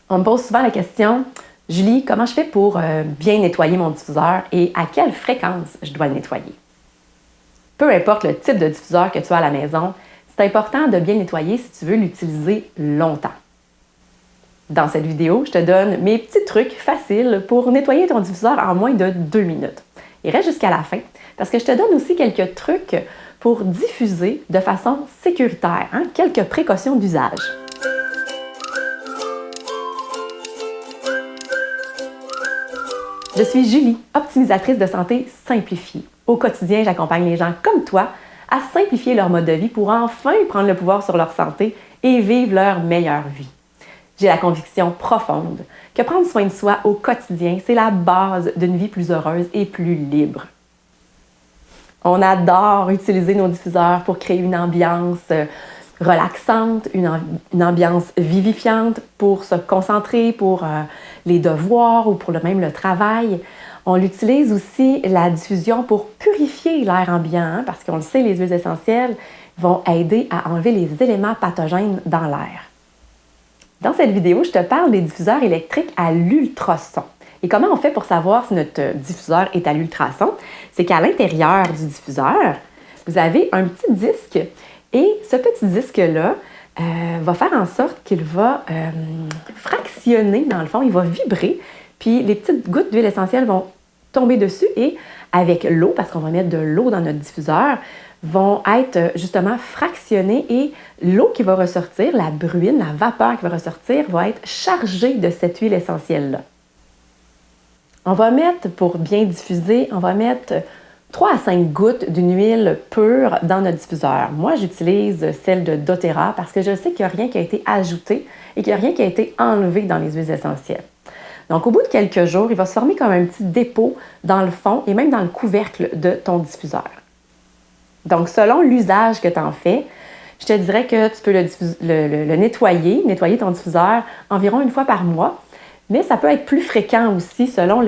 On me pose souvent la question, Julie, comment je fais pour bien nettoyer mon diffuseur et à quelle fréquence je dois le nettoyer? Peu importe le type de diffuseur que tu as à la maison, c'est important de bien nettoyer si tu veux l'utiliser longtemps. Dans cette vidéo, je te donne mes petits trucs faciles pour nettoyer ton diffuseur en moins de 2 minutes. Et reste jusqu'à la fin, parce que je te donne aussi quelques trucs pour diffuser de façon sécuritaire, quelques précautions d'usage. Je suis Julie, optimisatrice de santé simplifiée. Au quotidien, j'accompagne les gens comme toi à simplifier leur mode de vie pour enfin prendre le pouvoir sur leur santé et vivre leur meilleure vie. J'ai la conviction profonde que prendre soin de soi au quotidien, c'est la base d'une vie plus heureuse et plus libre. On adore utiliser nos diffuseurs pour créer une ambiance relaxante, une ambiance vivifiante pour se concentrer, pour les devoirs ou pour même le travail. On utilise aussi la diffusion pour purifier l'air ambiant, parce qu'on le sait, les huiles essentielles vont aider à enlever les éléments pathogènes dans l'air. Dans cette vidéo, je te parle des diffuseurs électriques à l'ultrason. Et comment on fait pour savoir si notre diffuseur est à l'ultrason? C'est qu'à l'intérieur du diffuseur, vous avez un petit disque et ce petit disque-là va faire en sorte qu'il va fractionner, dans le fond, il va vibrer, puis les petites gouttes d'huile essentielle vont tomber dessus et avec l'eau, parce qu'on va mettre de l'eau dans notre diffuseur, vont être justement fractionnées et l'eau qui va ressortir, la bruine, la vapeur qui va ressortir, va être chargée de cette huile essentielle-là. On va mettre, pour bien diffuser, on va mettre 3 à 5 gouttes d'une huile pure dans notre diffuseur. Moi, j'utilise celle de doTERRA parce que je sais qu'il n'y a rien qui a été ajouté et qu'il n'y a rien qui a été enlevé dans les huiles essentielles. Donc, au bout de quelques jours, il va se former comme un petit dépôt dans le fond et même dans le couvercle de ton diffuseur. Donc, selon l'usage que tu en fais, je te dirais que tu peux le nettoyer ton diffuseur environ 1 fois par mois, mais ça peut être plus fréquent aussi selon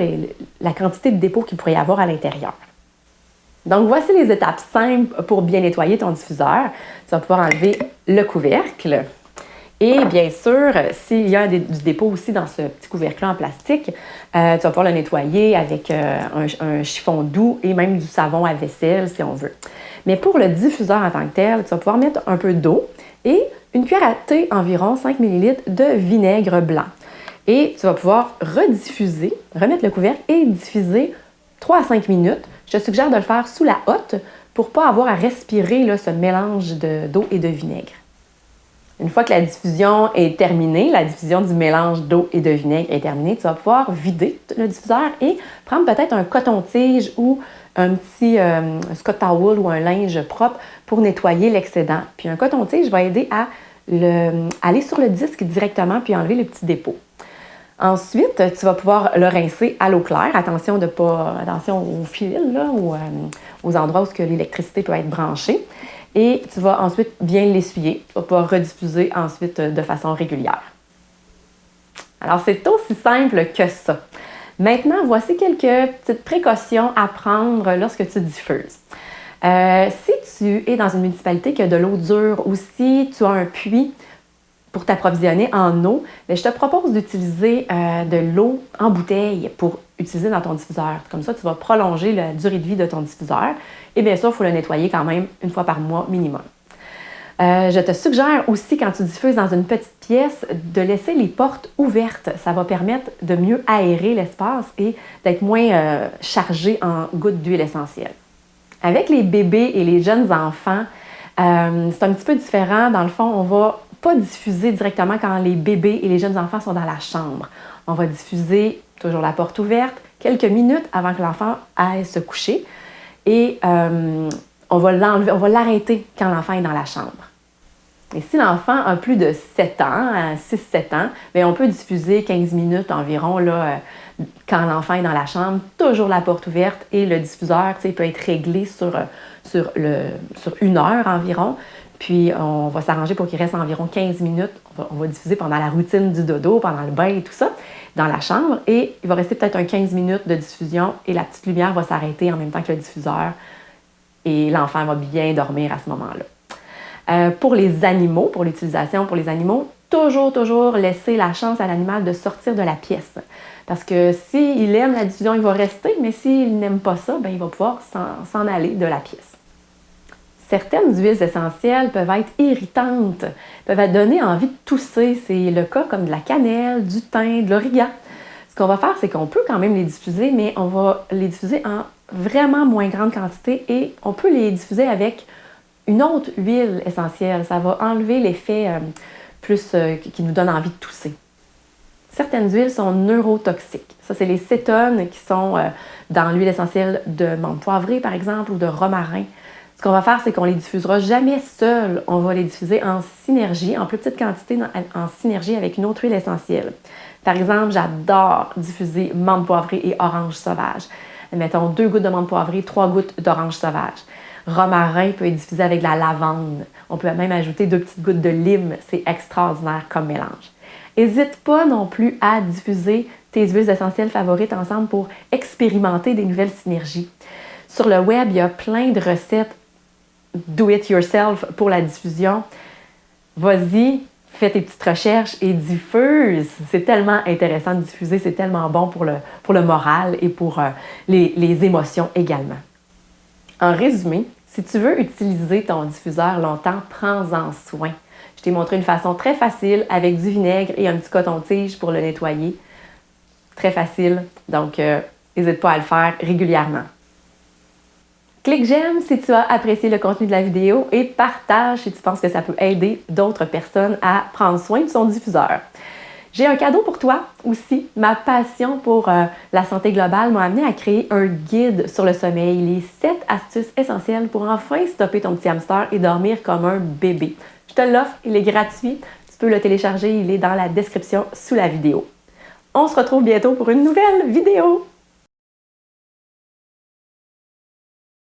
la quantité de dépôt qu'il pourrait y avoir à l'intérieur. Donc, voici les étapes simples pour bien nettoyer ton diffuseur. Tu vas pouvoir enlever le couvercle. Et bien sûr, s'il y a du dépôt aussi dans ce petit couvercle-là en plastique, tu vas pouvoir le nettoyer avec un chiffon doux et même du savon à vaisselle si on veut. Mais pour le diffuseur en tant que tel, tu vas pouvoir mettre un peu d'eau et une cuillère à thé, environ 5 ml de vinaigre blanc. Et tu vas pouvoir rediffuser, remettre le couvercle et diffuser 3 à 5 minutes. Je te suggère de le faire sous la hotte pour ne pas avoir à respirer ce mélange d'eau et de vinaigre. Une fois que la diffusion est terminée, la diffusion du mélange d'eau et de vinaigre est terminée, tu vas pouvoir vider le diffuseur et prendre peut-être un coton-tige ou un petit Scott Towel ou un linge propre pour nettoyer l'excédent. Puis un coton-tige va aider à aller sur le disque directement puis enlever les petits dépôts. Ensuite, tu vas pouvoir le rincer à l'eau claire. Attention aux fils là, ou aux endroits où l'électricité peut être branchée. Et tu vas ensuite bien l'essuyer. Tu vas pouvoir rediffuser ensuite de façon régulière. Alors, c'est aussi simple que ça. Maintenant, voici quelques petites précautions à prendre lorsque tu diffuses. Si tu es dans une municipalité qui a de l'eau dure ou si tu as un puits pour t'approvisionner en eau, bien, je te propose d'utiliser de l'eau en bouteille pour utiliser dans ton diffuseur. Comme ça, tu vas prolonger la durée de vie de ton diffuseur. Et bien sûr, il faut le nettoyer quand même 1 fois par mois minimum. Je te suggère aussi, quand tu diffuses dans une petite pièce, de laisser les portes ouvertes. Ça va permettre de mieux aérer l'espace et d'être moins chargé en gouttes d'huile essentielle. Avec les bébés et les jeunes enfants, c'est un petit peu différent. Dans le fond, on va pas diffuser directement quand les bébés et les jeunes enfants sont dans la chambre. On va diffuser toujours la porte ouverte, quelques minutes avant que l'enfant aille se coucher. Et on va l'arrêter quand l'enfant est dans la chambre. Et si l'enfant a plus de 7 ans, 6-7 ans, bien, on peut diffuser 15 minutes environ quand l'enfant est dans la chambre, toujours la porte ouverte et le diffuseur peut être réglé sur 1 heure environ. Puis, on va s'arranger pour qu'il reste environ 15 minutes. On va diffuser pendant la routine du dodo, pendant le bain et tout ça, dans la chambre. Et il va rester peut-être 15 minutes de diffusion et la petite lumière va s'arrêter en même temps que le diffuseur. Et l'enfant va bien dormir à ce moment-là. Pour les animaux, pour l'utilisation pour les animaux, toujours laisser la chance à l'animal de sortir de la pièce. Parce que s'il aime la diffusion, il va rester, mais s'il n'aime pas ça, il va pouvoir s'en aller de la pièce. Certaines huiles essentielles peuvent être irritantes, peuvent donner envie de tousser. C'est le cas comme de la cannelle, du thym, de l'origan. Ce qu'on va faire, c'est qu'on peut quand même les diffuser, mais on va les diffuser en vraiment moins grande quantité et on peut les diffuser avec une autre huile essentielle. Ça va enlever l'effet qui nous donne envie de tousser. Certaines huiles sont neurotoxiques. Ça, c'est les cétones qui sont dans l'huile essentielle de menthe poivrée, par exemple, ou de romarin. Ce qu'on va faire, c'est qu'on les diffusera jamais seuls. On va les diffuser en synergie, en plus petite quantité, en synergie avec une autre huile essentielle. Par exemple, j'adore diffuser menthe poivrée et orange sauvage. Mettons 2 gouttes de menthe poivrée, 3 gouttes d'orange sauvage. Romarin peut être diffusé avec de la lavande. On peut même ajouter 2 petites gouttes de lime. C'est extraordinaire comme mélange. N'hésite pas non plus à diffuser tes huiles essentielles favorites ensemble pour expérimenter des nouvelles synergies. Sur le web, il y a plein de recettes do it yourself pour la diffusion. Vas-y, fais tes petites recherches et diffuse. C'est tellement intéressant de diffuser, c'est tellement bon pour le moral et pour les émotions également. En résumé, si tu veux utiliser ton diffuseur longtemps, prends-en soin. Je t'ai montré une façon très facile avec du vinaigre et un petit coton-tige pour le nettoyer. Très facile, donc n'hésite pas à le faire régulièrement. Clique j'aime si tu as apprécié le contenu de la vidéo et partage si tu penses que ça peut aider d'autres personnes à prendre soin de son diffuseur. J'ai un cadeau pour toi aussi. Ma passion pour la santé globale m'a amené à créer un guide sur le sommeil, les 7 astuces essentielles pour enfin stopper ton petit hamster et dormir comme un bébé. Je te l'offre, il est gratuit. Tu peux le télécharger, il est dans la description sous la vidéo. On se retrouve bientôt pour une nouvelle vidéo.